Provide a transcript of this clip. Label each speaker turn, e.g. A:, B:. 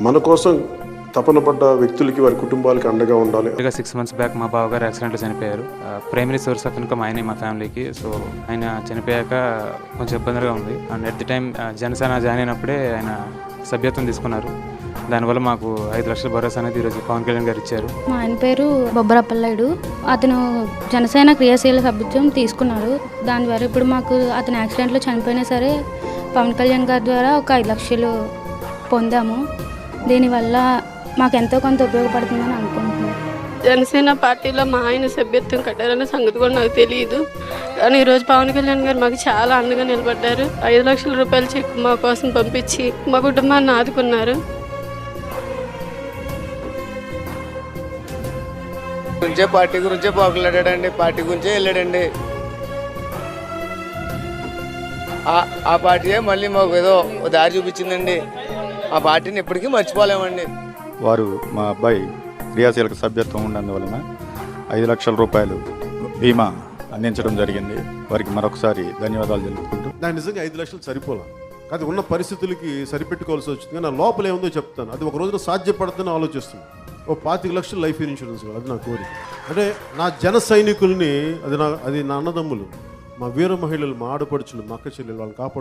A: మన కోసం తపన పడ్డ వ్యక్తులకి వారి కుటుంబాలకి అండగా ఉండాలి.
B: 6 months బ్యాక్ మా బావగారు యాక్సిడెంట్లో చనిపోయారు. ప్రైమరీ సోర్స్ ఆఫ్ ఇన్కమ్ ఆయనే మా ఫ్యామిలీకి. సో ఆయన చనిపోయాక కొంచెం ఇబ్బందిగా ఉంది. And at the time Janasena join అయినప్పుడే ఆయన సభ్యత్వం తీసుకున్నారు. దానివల్ల మాకు 5 లక్షల భరోసా అనేది ఈరోజు పవన్ కళ్యాణ్ గారు ఇచ్చారు.
C: మా ఆయన పేరు బొబ్బరపల్లాయుడు. అతను జనసేన క్రియాశీల సభ్యత్వం తీసుకున్నారు. దాని ద్వారా ఇప్పుడు మాకు అతను యాక్సిడెంట్లో చనిపోయినా సరే పవన్ కళ్యాణ్ గారి ద్వారా ఒక 5 లక్షలు పొందాము. దీనివల్ల మాకు ఎంతో కొంత ఉపయోగపడుతుందని అనుకుంటున్నాను.
D: జనసేన పార్టీలో మా ఆయన సభ్యత్వం కట్టారనే సంగతి కూడా నాకు తెలియదు. కానీ ఈరోజు పవన్ కళ్యాణ్ గారు మాకు చాలా అండగా నిలబడ్డారు. 5 లక్షల రూపాయల చెక్ మా కోసం పంపించి మా కుటుంబాన్ని ఆదుకున్నారు.
E: పార్టీ గురించే పోకలాడాడండి, పార్టీ గురించే వెళ్ళాడండి. ఆ పార్టీయే మళ్ళీ మాకు ఏదో దారి చూపించిందండి. ఆ పార్టీని ఎప్పటికీ మర్చిపోలేమండి.
F: వారు మా అబ్బాయి క్రియాశీలక సభ్యత్వం ఉన్నందువలన 5 లక్షల రూపాయలు బీమా అందించడం జరిగింది. వారికి మరొకసారి ధన్యవాదాలు తెలుపుకుంటూ.
A: నాకు నిజంగా 5 లక్షలు సరిపోలా, అది ఉన్న పరిస్థితులకి సరిపెట్టుకోవాల్సి వచ్చింది. కానీ నా లోపల ఏముందో చెప్తాను, అది ఒక రోజున సాధ్యపడుతుందని ఆలోచిస్తున్నాను. ఓ 25 లక్షలు లైఫ్ ఇన్సూరెన్స్, అది నా కోరిక. అంటే నా జన సైనికుల్ని, అది నా అన్నదమ్ములు, మా వీర మహిళలు, మా ఆడపడుచులు, మా అక్క చెల్లెలు, వాళ్ళని కాపాడు.